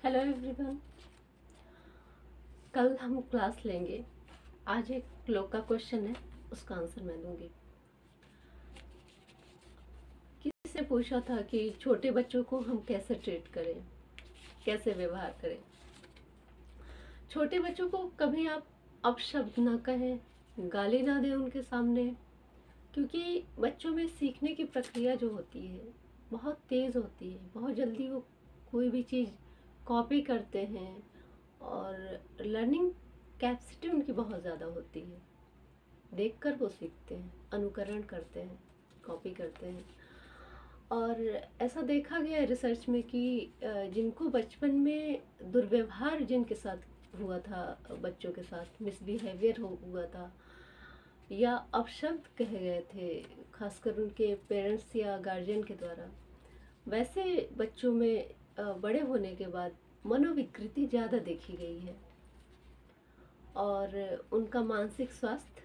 Hello everyone. कल हम class लेंगे। आज एक लोग का क्वेश्चन है, उसका आंसर मैं दूंगी। किसी ने पूछा था कि छोटे बच्चों को हम कैसे ट्रीट करें, कैसे व्यवहार करें। छोटे बच्चों को कभी आप अपशब्द ना कहें, गाली ना दें उनके सामने, क्योंकि बच्चों में सीखने की प्रक्रिया जो होती है बहुत तेज़ होती है। बहुत जल्दी वो कोई भी चीज़ कॉपी करते हैं और लर्निंग कैपेसिटी उनकी बहुत ज़्यादा होती है। देखकर वो सीखते हैं, अनुकरण करते हैं, कॉपी करते हैं। और ऐसा देखा गया है रिसर्च में कि जिनको बचपन में दुर्व्यवहार जिनके साथ हुआ था, बच्चों के साथ मिसबिहेवियर हुआ था या अपशब्द कहे गए थे, खासकर उनके पेरेंट्स या गार्जियन के द्वारा, वैसे बच्चों में बड़े होने के बाद मनोविकृति ज़्यादा देखी गई है और उनका मानसिक स्वास्थ्य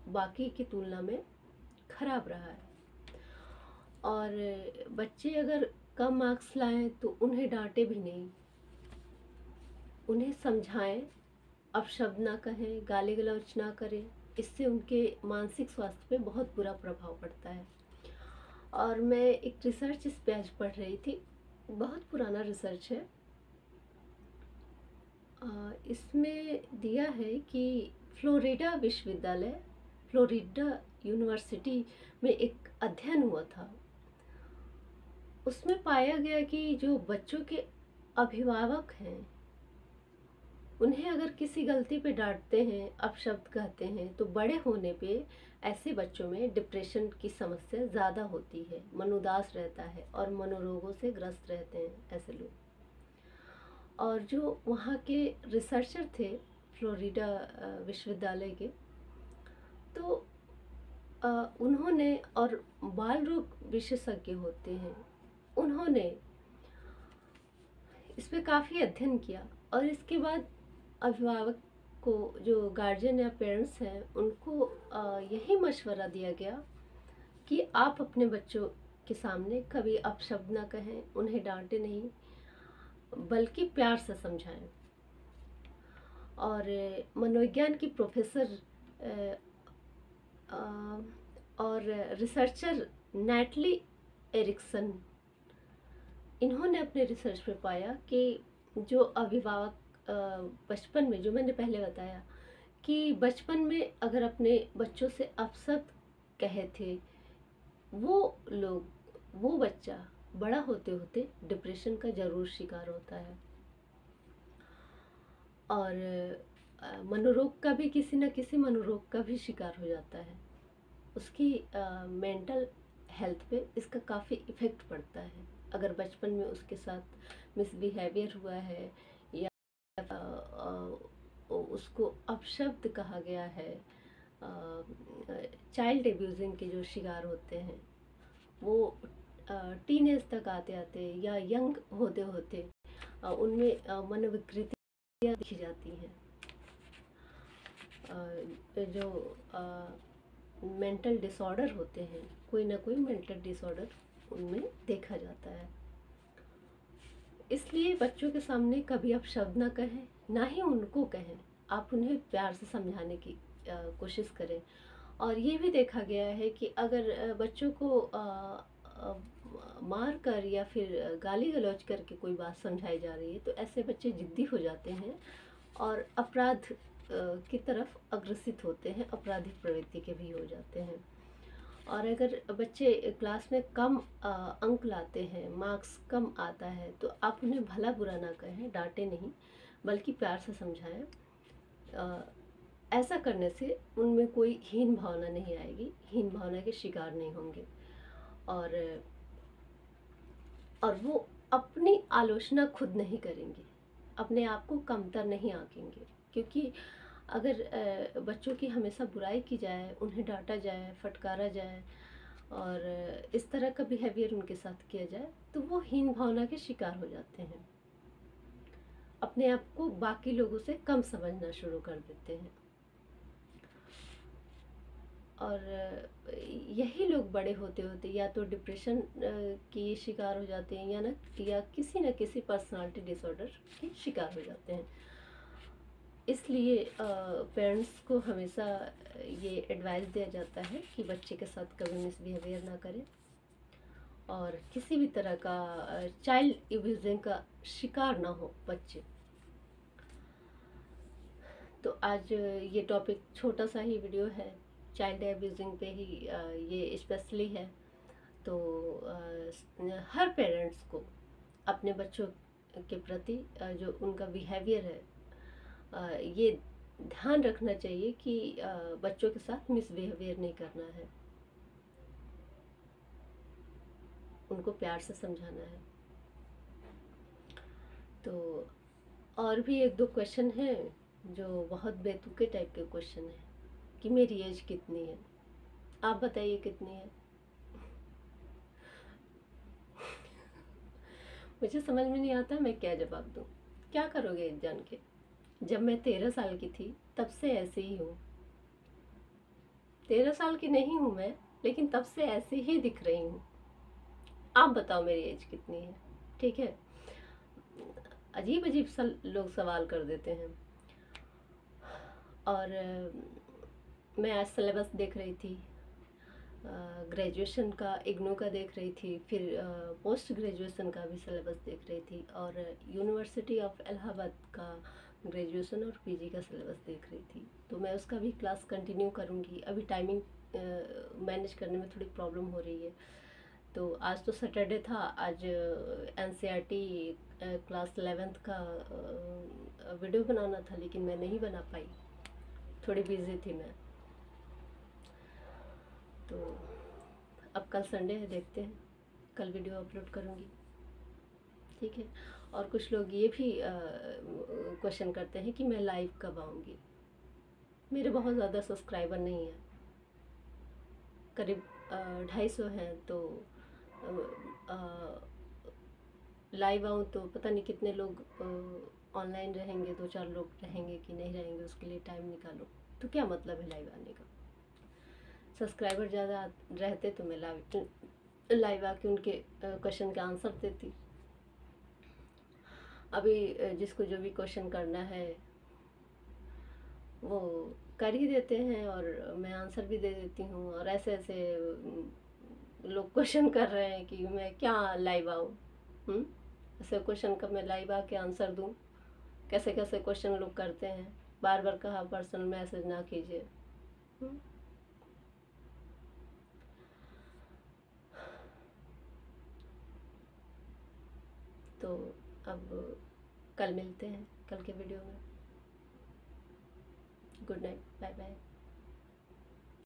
बाकी की तुलना में खराब रहा है। और बच्चे अगर कम मार्क्स लाएं तो उन्हें डांटे भी नहीं, उन्हें समझाएं, अपशब्द ना कहें, गाली गलौज ना करें। इससे उनके मानसिक स्वास्थ्य पे बहुत बुरा प्रभाव पड़ता है। और मैं एक रिसर्च इस पे आज पढ़ रही थी, बहुत पुराना रिसर्च है। इसमें दिया है कि फ्लोरिडा विश्वविद्यालय, फ्लोरिडा यूनिवर्सिटी में एक अध्ययन हुआ था। उसमें पाया गया कि जो बच्चों के अभिभावक हैं, उन्हें अगर किसी गलती पे डांटते हैं, अपशब्द कहते हैं, तो बड़े होने पे ऐसे बच्चों में डिप्रेशन की समस्या ज़्यादा होती है, मनोदास रहता है और मनोरोगों से ग्रस्त रहते हैं ऐसे लोग। और जो वहाँ के रिसर्चर थे फ्लोरिडा विश्वविद्यालय के, तो उन्होंने, और बाल रोग विशेषज्ञ होते हैं, उन्होंने इस पे काफ़ी अध्ययन किया। और इसके बाद अभिभावक को, जो गार्जियन या पेरेंट्स हैं, उनको यही मशवरा दिया गया कि आप अपने बच्चों के सामने कभी अपशब्द ना कहें, उन्हें डांटे नहीं, बल्कि प्यार से समझाएं। और मनोविज्ञान की प्रोफेसर और रिसर्चर नैटली एरिक्सन, इन्होंने अपने रिसर्च में पाया कि जो अभिभावक बचपन में, जो मैंने पहले बताया कि बचपन में अगर अपने बच्चों से अपशब्द कहे थे, वो लोग, वो बच्चा बड़ा होते होते डिप्रेशन का जरूर शिकार होता है। और मनोरोग का भी, किसी न किसी मनोरोग का भी शिकार हो जाता है। उसकी मेंटल हेल्थ पे इसका काफ़ी इफ़ेक्ट पड़ता है अगर बचपन में उसके साथ मिसबिहेवियर हुआ है या उसको अपशब्द कहा गया है। चाइल्ड एब्यूजिंग के जो शिकार होते हैं, वो टीनेज तक आते आते या यंग होते होते उनमें मनोविकृतियाँ दिखी जाती हैं। जो मेंटल डिसऑर्डर होते हैं, कोई ना कोई मेंटल डिसऑर्डर उनमें देखा जाता है। इसलिए बच्चों के सामने कभी आप शब्द ना कहें, ना ही उनको कहें। आप उन्हें प्यार से समझाने की कोशिश करें। और ये भी देखा गया है कि अगर बच्चों को मार कर या फिर गाली गलौज करके कोई बात समझाई जा रही है, तो ऐसे बच्चे जिद्दी हो जाते हैं और अपराध की तरफ अग्रसित होते हैं, आपराधिक प्रवृत्ति के भी हो जाते हैं। और अगर बच्चे क्लास में कम अंक लाते हैं, मार्क्स कम आता है, तो आप उन्हें भला बुरा ना कहें, डांटे नहीं, बल्कि प्यार से समझाएं। ऐसा करने से उनमें कोई हीन भावना नहीं आएगी, हीन भावना के शिकार नहीं होंगे। और वो अपनी आलोचना खुद नहीं करेंगे, अपने आप को कमतर नहीं आंकेंगे। क्योंकि अगर बच्चों की हमेशा बुराई की जाए, उन्हें डांटा जाए, फटकारा जाए और इस तरह का बिहेवियर उनके साथ किया जाए, तो वो हीन भावना के शिकार हो जाते हैं, अपने आप को बाकी लोगों से कम समझना शुरू कर देते हैं। और यही लोग बड़े होते होते या तो डिप्रेशन की शिकार हो जाते हैं या किसी न किसी पर्सनालिटी डिसऑर्डर के शिकार हो जाते हैं। इसलिए पेरेंट्स को हमेशा ये एडवाइस दिया जाता है कि बच्चे के साथ कभी मिसबिहेवियर ना करें और किसी भी तरह का चाइल्ड एब्यूजिंग का शिकार ना हो बच्चे। तो आज ये टॉपिक छोटा सा ही वीडियो है, चाइल्ड एब्यूजिंग पे ही ये स्पेशली है। तो हर पेरेंट्स को अपने बच्चों के प्रति जो उनका बिहेवियर है ये ध्यान रखना चाहिए कि बच्चों के साथ मिसबिहेवियर नहीं करना है, उनको प्यार से समझाना है। तो और भी एक दो क्वेश्चन हैं जो बहुत बेतुके टाइप के क्वेश्चन है कि मेरी एज कितनी है, आप बताइए कितनी है। मुझे समझ में नहीं आता मैं क्या जवाब दूं। क्या करोगे एज जान के? जब मैं 13 साल की थी तब से ऐसे ही हूँ। 13 साल की नहीं हूँ मैं, लेकिन तब से ऐसे ही दिख रही हूँ। आप बताओ मेरी एज कितनी है। ठीक है, अजीब अजीब सा लोग सवाल कर देते हैं। और मैं आज सिलेबस देख रही थी, ग्रेजुएशन का इग्नू का देख रही थी, फिर पोस्ट ग्रेजुएशन का भी सिलेबस देख रही थी, और यूनिवर्सिटी ऑफ इलाहाबाद का ग्रेजुएशन और पीजी का सिलेबस देख रही थी। तो मैं उसका भी क्लास कंटिन्यू करूँगी। अभी टाइमिंग मैनेज करने में थोड़ी प्रॉब्लम हो रही है। तो आज तो सैटरडे था, आज एनसीईआरटी क्लास 11th का वीडियो बनाना था, लेकिन मैं नहीं बना पाई, थोड़ी बिजी थी मैं। तो अब कल संडे है, देखते हैं, कल वीडियो अपलोड करूँगी। ठीक है। और कुछ लोग ये भी क्वेश्चन करते हैं कि मैं लाइव कब आऊँगी। मेरे बहुत ज़्यादा सब्सक्राइबर नहीं है, करीब 250 हैं। तो लाइव आऊँ तो पता नहीं कितने लोग ऑनलाइन रहेंगे, 2-4 लोग रहेंगे कि नहीं रहेंगे, उसके लिए टाइम निकालो। तो क्या मतलब है लाइव आने का? सब्सक्राइबर ज़्यादा रहते तो मैं लाइव आके उनके क्वेश्चन के आंसर देती। अभी जिसको जो भी क्वेश्चन करना है वो कर ही देते हैं और मैं आंसर भी दे देती हूँ। और ऐसे ऐसे लोग क्वेश्चन कर रहे हैं कि मैं क्या लाइव आऊँ। ऐसे क्वेश्चन का मैं लाइव आके आंसर दूँ? कैसे कैसे क्वेश्चन लोग करते हैं। बार बार कहा पर्सनल मैसेज ना कीजिए। तो अब कल मिलते हैं, कल के वीडियो में। Good night, bye bye.